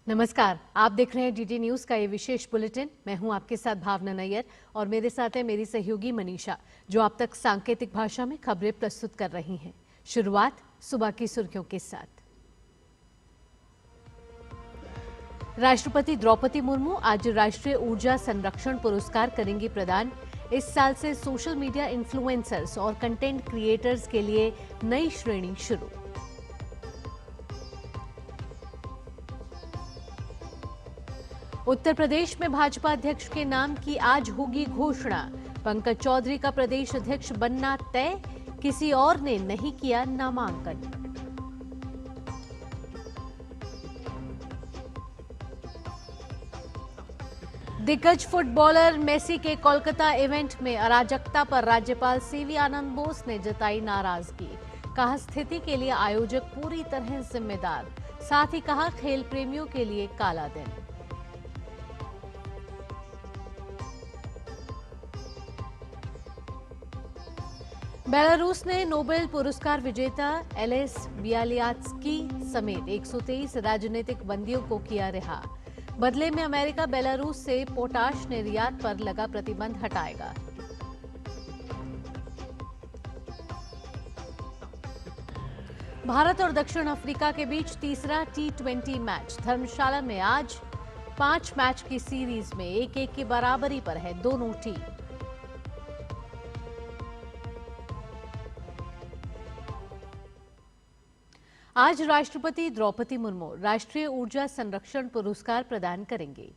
नमस्कार, आप देख रहे हैं डीडी न्यूज का ये विशेष बुलेटिन। मैं हूं आपके साथ भावना नैयर और मेरे साथ है मेरी सहयोगी मनीषा, जो आप तक सांकेतिक भाषा में खबरें प्रस्तुत कर रही हैं। शुरुआत सुबह की सुर्खियों के साथ। राष्ट्रपति द्रौपदी मुर्मू आज राष्ट्रीय ऊर्जा संरक्षण पुरस्कार करेंगी प्रदान। इस साल से सोशल मीडिया इन्फ्लुएंसर्स और कंटेंट क्रिएटर्स के लिए नई श्रेणी शुरू। उत्तर प्रदेश में भाजपा अध्यक्ष के नाम की आज होगी घोषणा। पंकज चौधरी का प्रदेश अध्यक्ष बनना तय, किसी और ने नहीं किया नामांकन। दिग्गज फुटबॉलर मेसी के कोलकाता इवेंट में अराजकता पर राज्यपाल सीवी आनंद बोस ने जताई नाराजगी। कहा स्थिति के लिए आयोजक पूरी तरह जिम्मेदार। साथ ही कहा खेल प्रेमियों के लिए काला दिन। बेलारूस ने नोबेल पुरस्कार विजेता एलेस बियालियात्स्की समेत 123 राजनीतिक बंदियों को किया रिहा। बदले में अमेरिका बेलारूस से पोटाश निर्यात पर लगा प्रतिबंध हटाएगा। भारत और दक्षिण अफ्रीका के बीच तीसरा T20 मैच धर्मशाला में आज 5 मैच की सीरीज में 1-1 की बराबरी पर है दोनों टीम। आज राष्ट्रपति द्रौपदी मुर्मू राष्ट्रीय ऊर्जा संरक्षण पुरस्कार प्रदान करेंगे।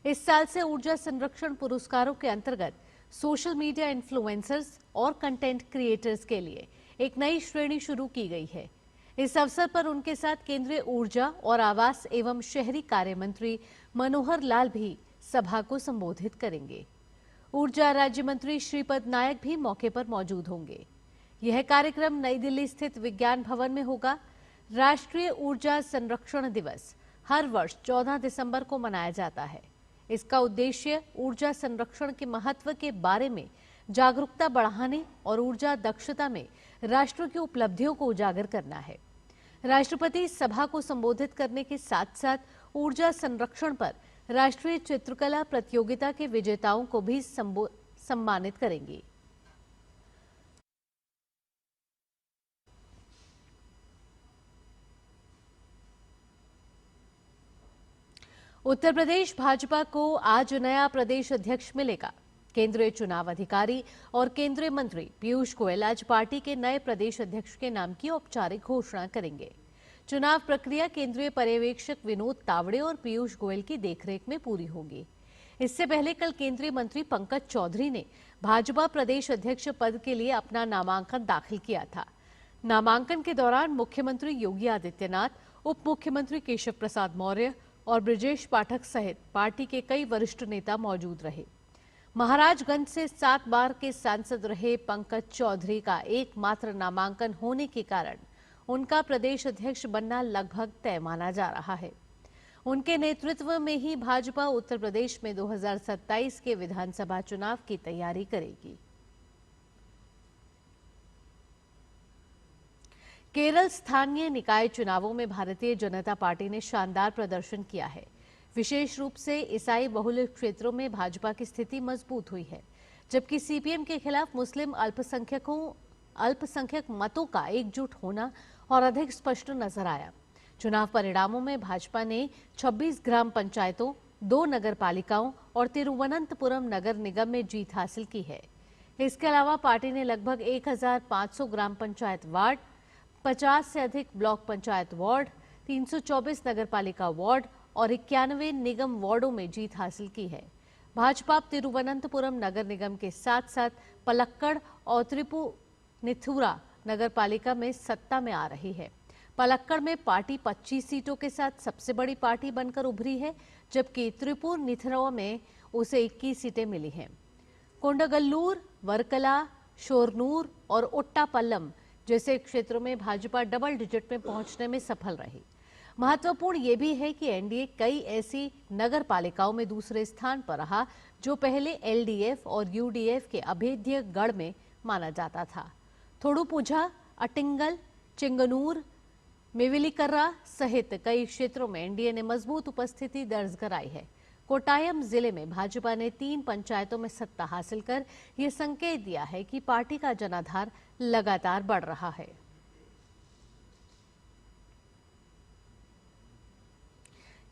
इस साल से ऊर्जा संरक्षण पुरस्कारों के अंतर्गत सोशल मीडिया इन्फ्लुएंसर्स और कंटेंट क्रिएटर्स के लिए एक नई श्रेणी शुरू की गई है। इस अवसर पर उनके साथ केंद्रीय ऊर्जा और आवास एवं शहरी कार्य मंत्री मनोहर लाल भी सभा को संबोधित करेंगे। ऊर्जा राज्य मंत्री श्रीपद नायक भी मौके पर मौजूद होंगे। यह कार्यक्रम नई दिल्ली स्थित विज्ञान भवन में होगा। राष्ट्रीय ऊर्जा संरक्षण दिवस हर वर्ष 14 दिसंबर को मनाया जाता है। इसका उद्देश्य ऊर्जा संरक्षण के महत्व के बारे में जागरूकता बढ़ाने और ऊर्जा दक्षता में राष्ट्र की उपलब्धियों को उजागर करना है। राष्ट्रपति सभा को संबोधित करने के साथ साथ ऊर्जा संरक्षण पर राष्ट्रीय चित्रकला प्रतियोगिता के विजेताओं को भी सम्मानित करेंगे। उत्तर प्रदेश भाजपा को आज नया प्रदेश अध्यक्ष मिलेगा। केंद्रीय चुनाव अधिकारी और केंद्रीय मंत्री पीयूष गोयल आज पार्टी के नए प्रदेश अध्यक्ष के नाम की औपचारिक घोषणा करेंगे। चुनाव प्रक्रिया केंद्रीय पर्यवेक्षक विनोद तावड़े और पीयूष गोयल की देखरेख में पूरी होगी। इससे पहले कल केंद्रीय मंत्री पंकज चौधरी ने भाजपा प्रदेश अध्यक्ष पद के लिए अपना नामांकन दाखिल किया था। नामांकन के दौरान मुख्यमंत्री योगी आदित्यनाथ, उप मुख्यमंत्री केशव प्रसाद मौर्य और ब्रजेश पाठक सहित पार्टी के कई वरिष्ठ नेता मौजूद रहे। महाराजगंज से 7 बार के सांसद रहे पंकज चौधरी का एकमात्र नामांकन होने के कारण उनका प्रदेश अध्यक्ष बनना लगभग तय माना जा रहा है। उनके नेतृत्व में ही भाजपा उत्तर प्रदेश में 2027 के विधानसभा चुनाव की तैयारी करेगी। केरल स्थानीय निकाय चुनावों में भारतीय जनता पार्टी ने शानदार प्रदर्शन किया है। विशेष रूप से ईसाई बहुल क्षेत्रों में भाजपा की स्थिति मजबूत हुई है, जबकि सीपीएम के खिलाफ मुस्लिम अल्पसंख्यक मतों का एकजुट होना और अधिक स्पष्ट नजर आया। चुनाव परिणामों में भाजपा ने 26 ग्राम पंचायतों, 2 नगर पालिकाओं और तिरुवनंतपुरम नगर निगम में जीत हासिल की है। इसके अलावा पार्टी ने लगभग 1500 ग्राम पंचायत वार्ड, 50 से अधिक ब्लॉक पंचायत वार्ड, 324 नगरपालिका वार्ड और 91 निगम वार्डों में जीत हासिल की है। भाजपा तिरुवनंतपुरम नगर निगम के साथ साथ पलक्कड़ और त्रिपुनिथुरा नगरपालिका में सत्ता में आ रही है। पलक्कड़ में पार्टी 25 सीटों के साथ सबसे बड़ी पार्टी बनकर उभरी है, जबकि त्रिपुनिथुरा में उसे 21 सीटें मिली हैं। कोंडागल्लूर, वर्कला, शोरनूर और ओट्टापल्लम जैसे क्षेत्रों में भाजपा डबल डिजिट में पहुंचने में सफल रही। महत्वपूर्ण ये भी है कि एनडीए कई ऐसी नगर पालिकाओं में दूसरे स्थान पर रहा जो पहले एलडीएफ और यूडीएफ के अभेद्य गढ़ में माना जाता था। थोडुपुझा, अटिंगल, चिंगनूर, मेविलिकर्रा सहित कई क्षेत्रों में एनडीए ने मजबूत उपस्थिति दर्ज कराई है। कोट्टायम जिले में भाजपा ने 3 पंचायतों में सत्ता हासिल कर ये संकेत दिया है कि पार्टी का जनाधार लगातार बढ़ रहा है।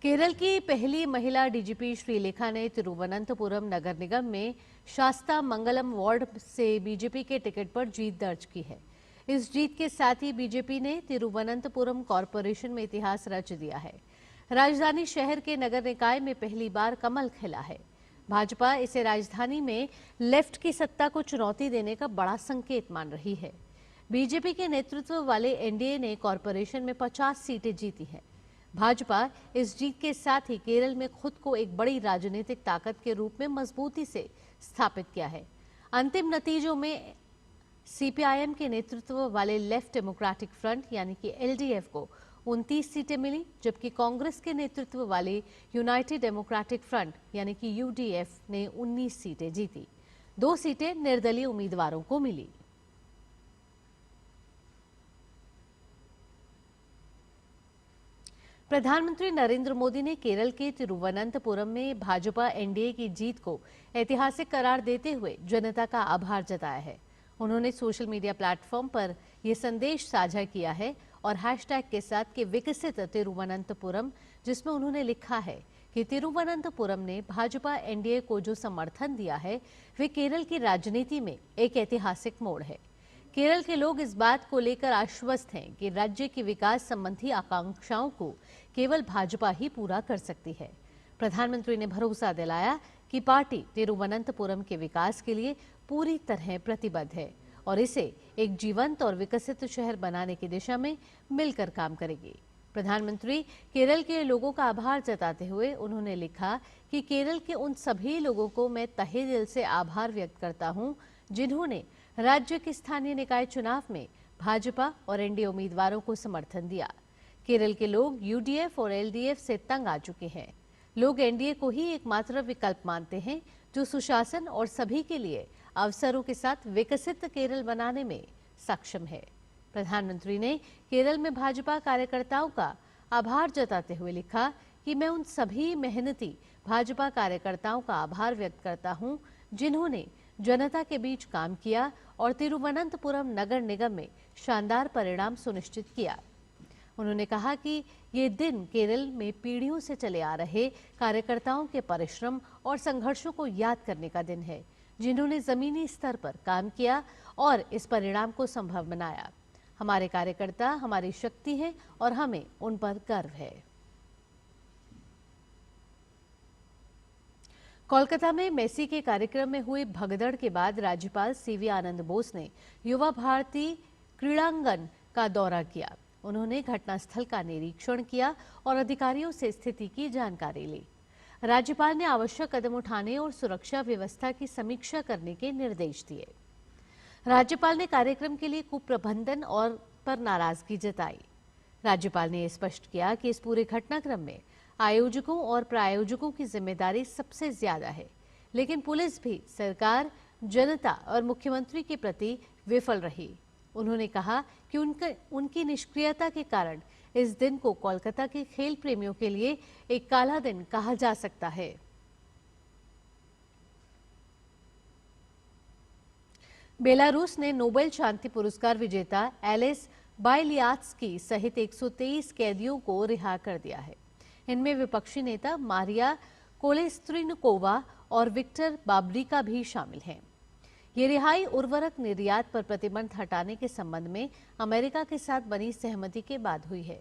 केरल की पहली महिला डीजीपी श्रीलेखा ने तिरुवनंतपुरम नगर निगम में शास्ता मंगलम वार्ड से बीजेपी के टिकट पर जीत दर्ज की है। इस जीत के साथ ही बीजेपी ने तिरुवनंतपुरम कॉरपोरेशन में इतिहास रच दिया है। राजधानी शहर के नगर निकाय में पहली बार कमल खिला है। भाजपा इसे राजधानी में लेफ्ट की सत्ता को चुनौती देने का बड़ा संकेत मान रही है। बीजेपी के नेतृत्व वाले एनडीए ने कॉरपोरेशन में 50 सीटें जीती हैं। भाजपा इस जीत के साथ ही केरल में खुद को एक बड़ी राजनीतिक ताकत के रूप में मजबूती से स्थापित किया है। अंतिम नतीजों में सीपीआईएम के नेतृत्व वाले लेफ्ट डेमोक्रेटिक फ्रंट यानी कि एलडीएफ को 29 सीटें मिली, जबकि कांग्रेस के नेतृत्व वाले यूनाइटेड डेमोक्रेटिक फ्रंट यानी कि यूडीएफ ने 19 सीटें जीती। 2 सीटें निर्दलीय उम्मीदवारों को मिली। प्रधानमंत्री नरेंद्र मोदी ने केरल के तिरुवनंतपुरम में भाजपा एनडीए की जीत को ऐतिहासिक करार देते हुए जनता का आभार जताया है। उन्होंने सोशल मीडिया प्लेटफॉर्म पर यह संदेश साझा किया है और हैशटैग के साथ कि विकसित तिरुवनंतपुरम, जिसमें उन्होंने लिखा है कि तिरुवनंतपुरम ने भाजपा एनडीए को जो समर्थन दिया है वे केरल की राजनीति में एक ऐतिहासिक मोड़ है। केरल के लोग इस बात को लेकर आश्वस्त हैं कि राज्य की विकास संबंधी आकांक्षाओं को केवल भाजपा ही पूरा कर सकती है। प्रधानमंत्री ने भरोसा दिलाया कि पार्टी तिरुवनंतपुरम के विकास के लिए पूरी तरह प्रतिबद्ध है और इसे एक जीवंत और विकसित शहर बनाने की दिशा में मिलकर काम करेगी। प्रधानमंत्री केरल के लोगों का आभार जताते हुए उन्होंने लिखा कि केरल के उन सभी लोगों को मैं तहे दिल से आभार व्यक्त करता हूं, जिन्होंने राज्य के स्थानीय निकाय चुनाव में भाजपा और एनडीए उम्मीदवारों को समर्थन दिया। केरल के लोग यूडीएफ और एलडीएफ से तंग आ चुके हैं। लोग एनडीए को ही एकमात्र विकल्प मानते हैं जो सुशासन और सभी के लिए अवसरों के साथ विकसित केरल बनाने में सक्षम है। प्रधानमंत्री ने केरल में भाजपा कार्यकर्ताओं का आभार जताते हुए लिखा कि मैं उन सभी मेहनती भाजपा कार्यकर्ताओं का आभार व्यक्त करता हूं, जिन्होंने जनता के बीच काम किया और तिरुवनंतपुरम नगर निगम में शानदार परिणाम सुनिश्चित किया। उन्होंने कहा कि ये दिन केरल में पीढ़ियों से चले आ रहे कार्यकर्ताओं के परिश्रम और संघर्षों को याद करने का दिन है, जिन्होंने जमीनी स्तर पर काम किया और इस परिणाम को संभव बनाया। हमारे कार्यकर्ता हमारी शक्ति हैं और हमें उन पर गर्व है। कोलकाता में मेसी के कार्यक्रम में हुई भगदड़ के बाद राज्यपाल सीवी आनंद बोस ने युवा भारती क्रीड़ांगन का दौरा किया। उन्होंने घटनास्थल का निरीक्षण किया और अधिकारियों से स्थिति की जानकारी ली। राज्यपाल ने आवश्यक कदम उठाने और सुरक्षा व्यवस्था की समीक्षा करने के निर्देश दिए। राज्यपाल ने कार्यक्रम के लिए कुप्रबंधन और पर नाराजगी जताई। राज्यपाल ने स्पष्ट किया कि इस पूरे घटनाक्रम में आयोजकों और प्रायोजकों की जिम्मेदारी सबसे ज्यादा है, लेकिन पुलिस भी सरकार, जनता और मुख्यमंत्री के प्रति विफल रही। उन्होंने कहा कि उनकी निष्क्रियता के कारण इस दिन को कोलकाता के खेल प्रेमियों के लिए एक काला दिन कहा जा सकता है। बेलारूस ने नोबेल शांति पुरस्कार विजेता एलिस बाइलियात्स्की सहित 123 कैदियों को रिहा कर दिया है। इनमें विपक्षी नेता मारिया कोलेस्त्रिनकोवा और विक्टर बाबरिका भी शामिल हैं। ये रिहाई उर्वरक निर्यात पर प्रतिबंध हटाने के संबंध में अमेरिका के साथ बनी सहमति के बाद हुई है।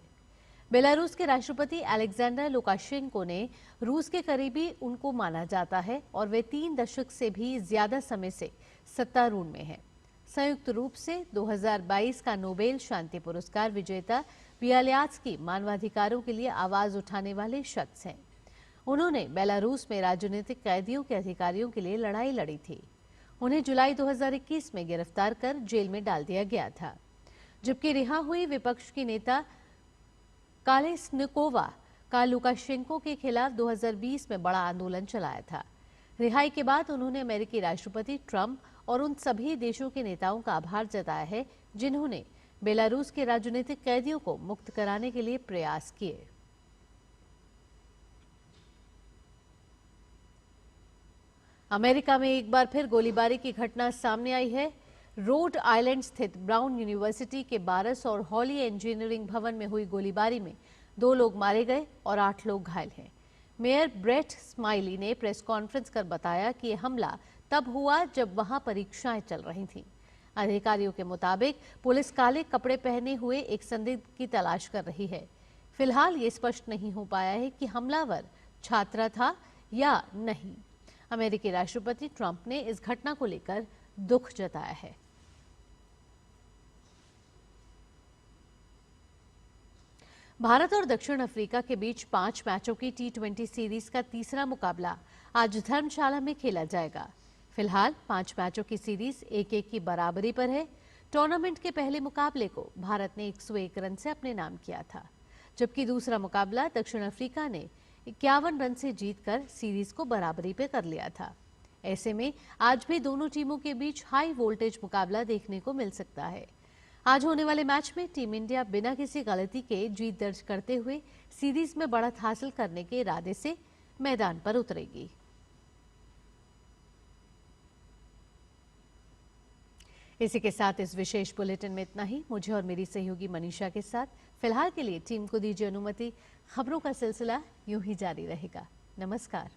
बेलारूस के राष्ट्रपति अलेक्जेंडर लुकाशेंको ने रूस के करीबी उनको माना जाता है और वे 3 दशक से भी ज्यादा समय से सत्तारूढ़ में हैं। संयुक्त रूप से 2022 का नोबेल शांति पुरस्कार विजेता बियालियात्स्की मानवाधिकारों के लिए आवाज उठाने वाले शख्स हैं। उन्होंने बेलारूस में राजनीतिक कैदियों के अधिकारियों के लिए लड़ाई लड़ी थी। उन्हें जुलाई 2021 में गिरफ्तार कर जेल में डाल दिया गया था, जबकि रिहा हुई विपक्ष की नेता कालेस्निकोवा का लुकाशेंको के खिलाफ 2020 में बड़ा आंदोलन चलाया था। रिहाई के बाद उन्होंने अमेरिकी राष्ट्रपति ट्रंप और उन सभी देशों के नेताओं का आभार जताया है जिन्होंने बेलारूस के राजनीतिक कैदियों को मुक्त कराने के लिए प्रयास किए। अमेरिका में एक बार फिर गोलीबारी की घटना सामने आई है। रोड आइलैंड स्थित ब्राउन यूनिवर्सिटी के बारस और हॉली इंजीनियरिंग भवन में हुई गोलीबारी में 2 लोग मारे गए और 8 लोग घायल हैं। मेयर ब्रेट स्माइली ने प्रेस कॉन्फ्रेंस कर बताया कि यह हमला तब हुआ जब वहां परीक्षाएं चल रही थीं। अधिकारियों के मुताबिक पुलिस काले कपड़े पहने हुए एक संदिग्ध की तलाश कर रही है। फिलहाल ये स्पष्ट नहीं हो पाया है कि हमलावर छात्र था या नहीं। अमेरिकी राष्ट्रपति ट्रंप ने इस घटना को लेकर दुख जताया है। भारत और दक्षिण अफ्रीका के बीच 5 मैचों की T20 सीरीज का तीसरा मुकाबला आज धर्मशाला में खेला जाएगा। फिलहाल 5 मैचों की सीरीज 1-1 की बराबरी पर है। टूर्नामेंट के पहले मुकाबले को भारत ने 101 रन से अपने नाम किया था, जबकि दूसरा मुकाबला दक्षिण अफ्रीका ने 51 रन से जीतकर सीरीज को बराबरी पे कर लिया था। ऐसे में आज भी दोनों टीमों के बीच हाई वोल्टेज मुकाबला देखने को मिल सकता है। आज होने वाले मैच में टीम इंडिया बिना किसी गलती के जीत दर्ज करते हुए सीरीज में बढ़त हासिल करने के इरादे से मैदान पर उतरेगी। इसी के साथ इस विशेष बुलेटिन में इतना ही। मुझे और मेरी सहयोगी मनीषा के साथ फिलहाल के लिए टीम को दीजिए अनुमति। खबरों का सिलसिला यूं ही जारी रहेगा। नमस्कार।